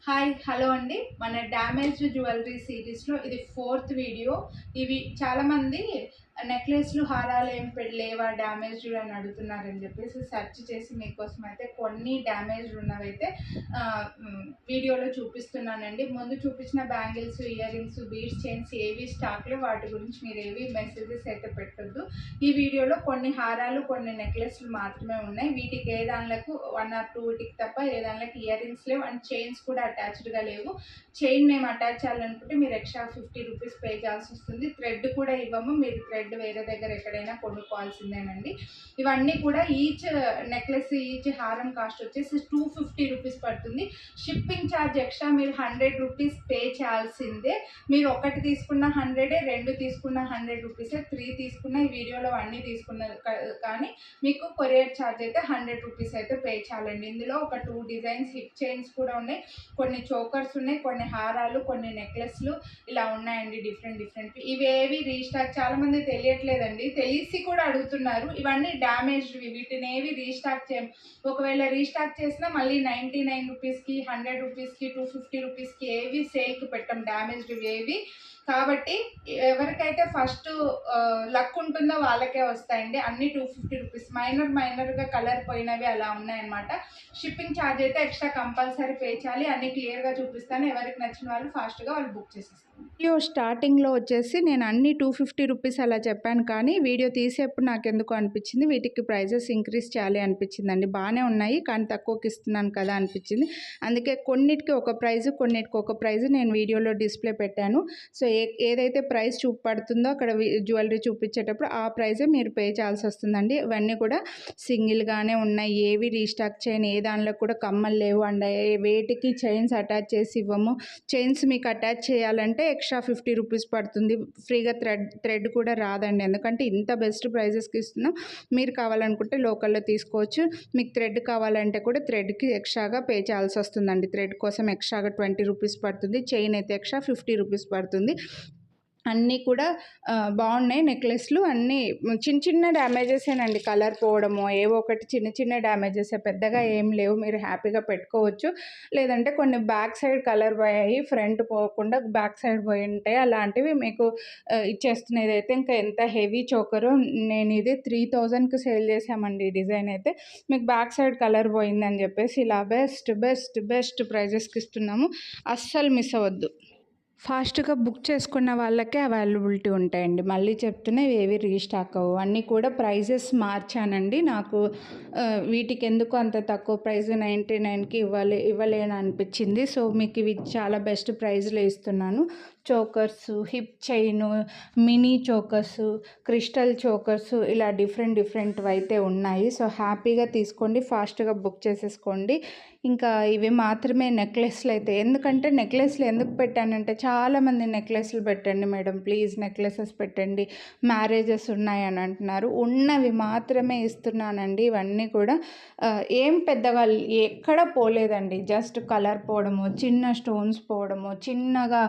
Hi hello అండి. మన damaged jewellery సిరీస్లో ఇది 4th వీడియో. ఇవి చాలామంది నెక్లెస్లు హారాలు ఏం లేవా డ్యామేజ్డ్ అని అడుగుతున్నారని చెప్పేసి సెర్చ్ చేసి మీకోసం అయితే కొన్ని డ్యామేజ్డ్ ఉన్నవైతే వీడియోలో చూపిస్తున్నానండి. ముందు చూపించిన bangles, ear rings, beads, chains ఏవి స్టాక్లో వాటి గురించి మీరు ఏవి మెసేజెస్ అయితే పెట్టొద్దు. ఈ వీడియోలో కొన్ని హారాలు, కొన్ని నెక్లెస్లు మాత్రమే ఉన్నాయి. వీటికి ఏ దానిలకు 1 or 2 వీటికి తప్ప ఏ దానిలోకి ఇయర్ రింగ్స్ లేవు అండ్ చైన్స్ కూడా అటాచ్డ్గా లేవు. చైన్ మేము అటాచ్ చేయాలనుకుంటే మీరు ఎక్స్ట్రా 50 రూపీస్ పే చేయాల్సి వస్తుంది. థ్రెడ్ కూడా ఇవ్వము, మీరు థ్రెడ్ వేరే దగ్గర ఎక్కడైనా కొనుక్కోవాల్సిందేనండి. ఇవన్నీ కూడా ఈచ్ నెక్లెస్, ఈచ్ హారం కాస్ట్ వచ్చేసి 250 రూపీస్ పడుతుంది. షిప్పింగ్ ఛార్జ్ ఎక్స్ట్రా మీరు 100 రూపీస్ పే చేయాల్సిందే. మీరు ఒకటి తీసుకున్న 100, 2 తీసుకున్న 100 రూపీసే, 3 తీసుకున్న ఈ వీడియోలో అన్నీ తీసుకున్న కానీ మీకు కొరియర్ ఛార్జ్ అయితే 100 రూపీస్ అయితే పే చేయాలండి. ఇందులో ఒక 2 డిజైన్స్ హిప్ చైన్స్ కూడా ఉన్నాయి, కొన్ని చోకర్స్ ఉన్నాయి, కొన్ని హారాలు, కొన్ని నెక్లెస్లు ఇలా ఉన్నాయండి. డిఫరెంట్ ఇవేవి రీస్టాక్ చాలామంది తెలియట్లేదండి, తెలిసి కూడా అడుగుతున్నారు. ఇవన్నీ డ్యామేజ్డ్వి, వీటిని ఏవి రీస్టాక్ చేయం. ఒకవేళ రీస్టాక్ చేసినా మళ్ళీ 99 రూపీస్కి, 100 రూపీస్కి, 250 రూపీస్కి ఏవి సేల్కి పెట్టాం డ్యామేజ్డ్వి ఏవి. కాబట్టి ఎవరికైతే ఫస్ట్ లక్ ఉంటుందో వాళ్ళకే వస్తాయండి. అన్ని 250 రూపీస్. మైనర్గా కలర్ పోయినవి అలా ఉన్నాయన్నమాట. షిప్పింగ్ ఛార్జ్ అయితే ఎక్స్ట్రా కంపల్సరీ పే చేయాలి. అన్నీ క్లియర్గా చూపిస్తాను. ఎవరికి నచ్చిన వాళ్ళు ఫాస్ట్గా వాళ్ళు బుక్ చేసేస్తారు. వీడియో స్టార్టింగ్లో వచ్చేసి నేను అన్ని 250 రూపీస్ అలా చెప్పాను, కానీ వీడియో తీసేప్పుడు నాకు ఎందుకు అనిపించింది వీటికి ప్రైజెస్ ఇంక్రీజ్ చేయాలి అనిపించిందండి. బాగానే ఉన్నాయి కానీ తక్కువకి ఇస్తున్నాను కదా అనిపించింది. అందుకే కొన్నిటికి ఒక ప్రైజు, కొన్నిటికి ఒక ప్రైజు నేను వీడియోలో డిస్ప్లే పెట్టాను. సో ఏదైతే ప్రైస్ చూపడుతుందో అక్కడ జ్యువెలరీ చూపించేటప్పుడు ఆ ప్రైజే మీరు పే చేయాల్సి వస్తుందండి. ఇవన్నీ కూడా సింగిల్గానే ఉన్నాయి, ఏవి రీస్టాక్ చేయని, ఏ దానిలో కూడా కమ్మలు లేవు అండ్ వేటికి చైన్స్ అటాచ్ చేసి ఇవ్వము. చైన్స్ మీకు అటాచ్ చేయాలంటే ఎక్స్ట్రా 50 రూపీస్ పడుతుంది. ఫ్రీగా థ్రెడ్ కూడా రాదండి, ఎందుకంటే ఇంత బెస్ట్ ప్రైజెస్కి ఇస్తున్నాం. మీరు కావాలనుకుంటే లోకల్లో తీసుకోవచ్చు. మీకు థ్రెడ్ కావాలంటే కూడా థ్రెడ్కి ఎక్స్ట్రాగా పే చేయాల్సి వస్తుందండి. థ్రెడ్ కోసం ఎక్స్ట్రాగా 20 రూపీస్ పడుతుంది. చైన్ అయితే ఎక్స్ట్రా 50 రూపీస్ పడుతుంది. అన్నీ కూడా బాగున్నాయి. నెక్లెస్లు అన్నీ చిన్న డ్యామేజెసేనండి, కలర్ పోవడము ఏవో ఒకటి చిన్న డ్యామేజెసే, పెద్దగా ఏం లేవు. మీరు హ్యాపీగా పెట్టుకోవచ్చు. లేదంటే కొన్ని బ్యాక్ సైడ్ కలర్ పోయాయి, ఫ్రంట్ పోకుండా బ్యాక్ సైడ్ పోయి ఉంటాయి. అలాంటివి మీకు ఇచ్చేస్తున్నది అయితే ఇంకా ఎంత హెవీ చోకరు. నేను ఇది 3000కి సేల్ చేసామండి. ఈ డిజైన్ అయితే మీకు బ్యాక్ సైడ్ కలర్ పోయిందని చెప్పేసి ఇలా బెస్ట్ ప్రైజెస్కి ఇస్తున్నాము. అస్సలు మిస్ అవ్వద్దు. ఫాస్ట్గా బుక్ చేసుకున్న వాళ్ళకే అవైలబిలిటీ ఉంటాయండి. మళ్ళీ చెప్తున్నా ఏవి రీస్టాక్ అవ్వు. అన్నీ కూడా ప్రైజెస్ మార్చానండి. నాకు వీటికి ఎందుకు అంత తక్కువ ప్రైస్ 99కి ఇవ్వలేని అనిపించింది. సో మీకు ఇవి చాలా బెస్ట్ ప్రైజ్లో ఇస్తున్నాను. చోకర్సు, హిప్ చైను, మినీ చోకర్సు, క్రిస్టల్ చోకర్సు ఇలా డిఫరెంట్వి అయితే ఉన్నాయి. సో హ్యాపీగా తీసుకోండి, ఫాస్ట్గా బుక్ చేసేసుకోండి. ఇంకా ఇవి మాత్రమే నెక్లెస్లు అయితే. ఎందుకంటే నెక్లెస్లు ఎందుకు పెట్టానంటే చాలామంది నెక్లెస్లు పెట్టండి మేడం, ప్లీజ్ నెక్లెసెస్ పెట్టండి, మ్యారేజెస్ ఉన్నాయని అంటున్నారు. ఉన్నవి మాత్రమే ఇస్తున్నానండి. ఇవన్నీ కూడా ఏం పెద్దగా ఎక్కడ పోలేదండి. జస్ట్ కలర్ పోవడము, చిన్న స్టోన్స్ పోవడము, చిన్నగా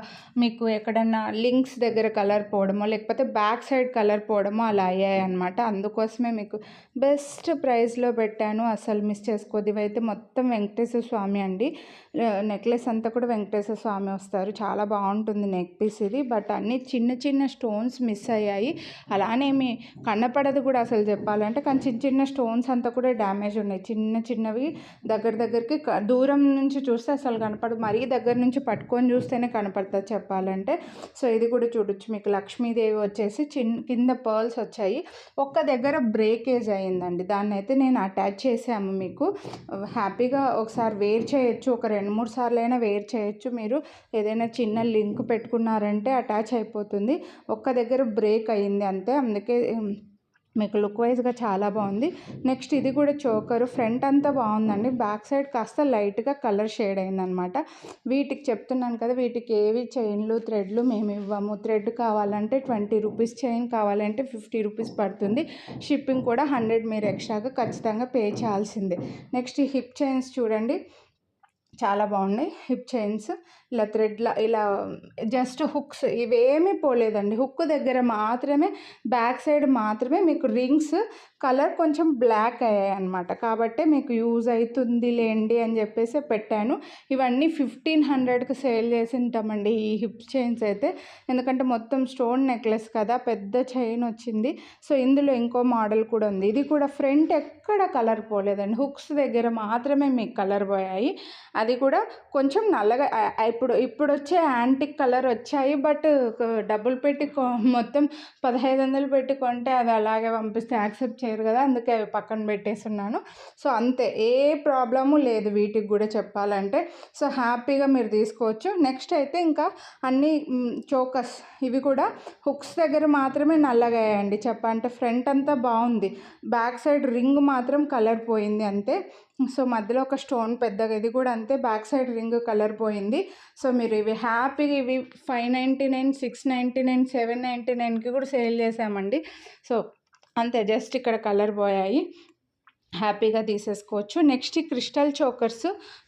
మీకు ఎక్కడన్నా లింక్స్ దగ్గర కలర్ పోవడమో లేకపోతే బ్యాక్ సైడ్ కలర్ పోవడమో అలా అయ్యాయి అనమాట. అందుకోసమే మీకు బెస్ట్ ప్రైస్లో పెట్టాను, అసలు మిస్ చేసుకోవద్దు. ఇవైతే మొత్తం వెంకటేశ్వర స్వామి అండి. నెక్లెస్ అంతా కూడా వెంకటేశ్వర స్వామి వస్తారు. చాలా బాగుంటుంది నెక్ పీస్ ఇది. బట్ అన్నీ చిన్న స్టోన్స్ మిస్ అయ్యాయి. అలానేమి కనపడదు కూడా అసలు చెప్పాలంటే, కానీ చిన్న స్టోన్స్ అంతా కూడా డ్యామేజ్ ఉన్నాయి. చిన్నవి దగ్గరికి దూరం నుంచి చూస్తే అసలు కనపడదు, మరీ దగ్గర నుంచి పట్టుకొని చూస్తేనే కనపడుతుంది చెప్పాలంటే. సో ఇది కూడా చూడొచ్చు. మీకు లక్ష్మీదేవి వచ్చేసి కింద పర్ల్స్ వచ్చాయి. ఒక్క దగ్గర బ్రేకేజ్ అయిందండి, దాన్ని అయితే నేను అటాచ్ చేసాము. మీకు హ్యాపీగా ఒకసారి వేర్ చేయొచ్చు, ఒక 2-3 సార్లు అయినా వేర్ చేయొచ్చు. మీరు ఏదైనా చిన్న లింక్ పెట్టుకున్నారంటే అటాచ్ అయిపోతుంది. ఒక్క దగ్గర బ్రేక్ అయ్యింది అంతే, అందుకే మీకు లుక్ వైజ్గా చాలా బాగుంది. నెక్స్ట్ ఇది కూడా చోకరు, ఫ్రంట్ అంతా బాగుందండి, బ్యాక్ సైడ్ కాస్త లైట్గా కలర్ షేడ్ అయిందనమాట. వీటికి చెప్తున్నాను కదా, వీటికి ఏవి చైన్లు థ్రెడ్లు మేము ఇవ్వము. థ్రెడ్ కావాలంటే 20 రూపీస్, చైన్ కావాలంటే 50 రూపీస్ పడుతుంది. షిప్పింగ్ కూడా 100 మీరు ఎక్స్ట్రాగా ఖచ్చితంగా పే చేయాల్సిందే. నెక్స్ట్ ఈ హిప్ చైన్స్ చూడండి, చాలా బాగున్నాయి. హిప్ చైన్స్ ఇలా థ్రెడ్లా ఇలా జస్ట్ హుక్స్ ఇవేమీ పోలేదండి. హుక్ దగ్గర మాత్రమే బ్యాక్ సైడ్ మాత్రమే మీకు రింగ్స్ కలర్ కొంచెం బ్లాక్ అయ్యాయి అనమాట. కాబట్టి మీకు యూజ్ అవుతుంది లేండి అని చెప్పేసి పెట్టాను. ఇవన్నీ 1500కి సేల్ చేసి ఉంటామండి ఈ హిప్ చైన్స్ అయితే. ఎందుకంటే మొత్తం స్టోన్ నెక్లెస్ కదా, పెద్ద చైన్ వచ్చింది. సో ఇందులో ఇంకో మోడల్ కూడా ఉంది. ఇది కూడా ఫ్రంట్ ఎక్కడ కలర్ పోలేదండి, హుక్స్ దగ్గర మాత్రమే మీకు కలర్ పోయాయి. అది కూడా కొంచెం నల్లగా ఇప్పుడు వచ్చే యాంటిక్ కలర్ వచ్చాయి. బట్ డబ్బులు పెట్టి మొత్తం 1500 పెట్టి కొంటే అది అలాగే పంపిస్తే యాక్సెప్ట్ చేయరు కదా, అందుకే అవి పక్కన పెట్టేస్తున్నాను. సో అంతే, ఏ ప్రాబ్లము లేదు వీటికి కూడా చెప్పాలంటే. సో హ్యాపీగా మీరు తీసుకోవచ్చు. నెక్స్ట్ అయితే ఇంకా అన్ని చోకస్, ఇవి కూడా హుక్స్ దగ్గర మాత్రమే నల్లగా అయ్యాయండి. చెప్పాలంటే ఫ్రంట్ అంతా బాగుంది, బ్యాక్ సైడ్ రింగ్ మాత్రం కలర్ పోయింది అంతే. సో మధ్యలో ఒక స్టోన్ పెద్దగా, ఇది కూడా అంతే, బ్యాక్ సైడ్ రింగ్ కలర్ పోయింది. సో మీరు ఇవి హ్యాపీగా ఇవి 599, 699, 799కి కూడా సేల్ చేసామండి. సో అంతే, జస్ట్ ఇక్కడ కలర్ పోయాయి, హ్యాపీగా తీసేసుకోవచ్చు. నెక్స్ట్ ఈ క్రిస్టల్ చోకర్స్,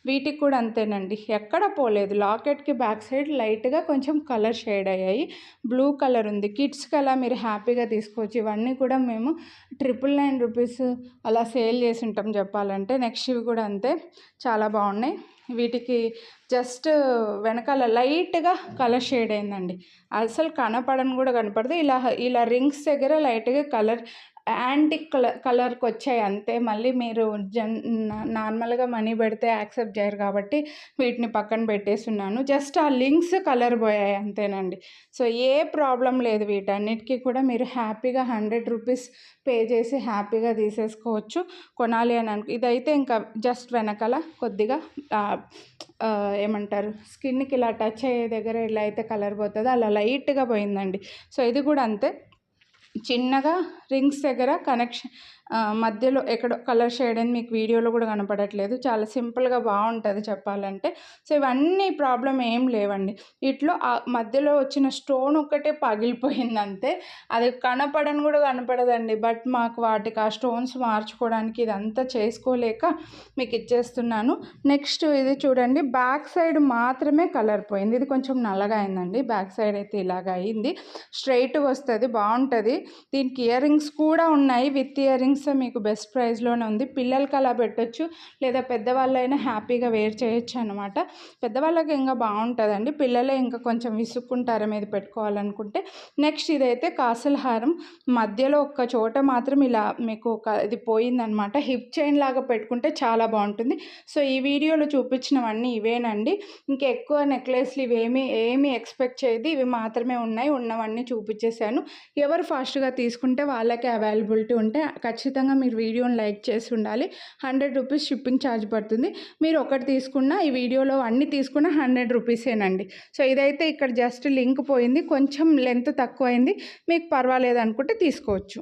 వీటికి కూడా అంతేనండి, ఎక్కడ పోలేదు. లాకెట్కి బ్యాక్ సైడ్ లైట్గా కొంచెం కలర్ షేడ్ అయ్యాయి, బ్లూ కలర్ ఉంది. కిడ్స్కి అలా మీరు హ్యాపీగా తీసుకోవచ్చు. ఇవన్నీ కూడా మేము 999 రూపీస్ అలా సేల్ చేసి ఉంటాం చెప్పాలంటే. నెక్స్ట్ ఇవి కూడా అంతే, చాలా బాగున్నాయి. వీటికి జస్ట్ వెనకాల లైట్గా కలర్ షేడ్ అయిందండి, అసలు కనపడని కూడా కనపడదు. ఇలా రింగ్స్ దగ్గర లైట్గా కలర్ యాంటిక్ కలర్కి వచ్చాయి అంతే. మళ్ళీ మీరు నార్మల్గా మనీ పెడితే యాక్సెప్ట్ చేయరు కాబట్టి వీటిని పక్కన పెట్టేస్తున్నాను. జస్ట్ ఆ లింక్స్ కలర్ పోయాయి అంతేనండి. సో ఏ ప్రాబ్లం లేదు, వీటన్నిటికీ కూడా మీరు హ్యాపీగా 100 రూపీస్ పే చేసి హ్యాపీగా తీసేసుకోవచ్చు. కొనాలి అని ఇదైతే ఇంకా జస్ట్ వెనకాల కొద్దిగా ఏమంటారు, స్కిన్కి ఇలా టచ్ అయ్యే దగ్గర ఇలా అయితే కలర్ పోతుందో అలా లైట్గా పోయిందండి. సో ఇది కూడా అంతే, చిన్నగా రింగ్స్ దగ్గర కనెక్షన్ మధ్యలో ఎక్కడో కలర్ షేడ్ అని మీకు వీడియోలో కూడా కనపడట్లేదు. చాలా సింపుల్గా బాగుంటుంది చెప్పాలంటే. సో ఇవన్నీ ప్రాబ్లం ఏం లేవండి. వీటిలో ఆ మధ్యలో వచ్చిన స్టోన్ ఒక్కటే పగిలిపోయింది అంతే, అది కనపడని కూడా కనపడదండి. బట్ మాకు వాటికి ఆ స్టోన్స్ మార్చుకోవడానికి ఇదంతా చేసుకోలేక మీకు ఇచ్చేస్తున్నాను. నెక్స్ట్ ఇది చూడండి, బ్యాక్ సైడ్ మాత్రమే కలర్ పోయింది. ఇది కొంచెం నల్లగా అయిందండి, బ్యాక్ సైడ్ అయితే ఇలాగ అయింది. స్ట్రైట్గా వస్తుంది, బాగుంటుంది. దీనికి ఇయర్ రింగ్స్ కూడా ఉన్నాయి, విత్ ఇయర్ రింగ్స్ మీకు బెస్ట్ ప్రైస్లోనే ఉంది. పిల్లలకి అలా పెట్టచ్చు, లేదా పెద్దవాళ్ళైనా హ్యాపీగా వేర్ చేయొచ్చు అనమాట. పెద్దవాళ్ళకి ఇంకా బాగుంటుందండి, పిల్లలే ఇంకా కొంచెం విసుక్కుంటారు మీద పెట్టుకోవాలనుకుంటే. నెక్స్ట్ ఇదైతే కాసుల హారం, మధ్యలో ఒక్క చోట మాత్రం ఇలా మీకు ఇది పోయిందనమాట. హిప్ చైన్ లాగా పెట్టుకుంటే చాలా బాగుంటుంది. సో ఈ వీడియోలో చూపించినవన్నీ ఇవేనండి, ఇంకా ఎక్కువ నెక్లెస్లు ఏమీ ఎక్స్పెక్ట్ చేయదు, ఇవి మాత్రమే ఉన్నాయి. ఉన్నవన్నీ చూపించేశాను. ఎవరు ఫాస్ట్గా తీసుకుంటే వాళ్ళకే అవైలబిలిటీ ఉంటే ఖచ్చితంగా మీరు వీడియోని లైక్ చేసి ఉండాలి. 100 రూపీస్ షిప్పింగ్ ఛార్జ్ పడుతుంది. మీరు ఒకటి తీసుకున్న, ఈ వీడియోలో అన్నీ తీసుకున్న 100 రూపీసేనండి. సో ఇదైతే ఇక్కడ జస్ట్ లింక్ పోయింది, కొంచెం లెంత్ తక్కువ అయింది, మీకు పర్వాలేదు అనుకుంటే తీసుకోవచ్చు.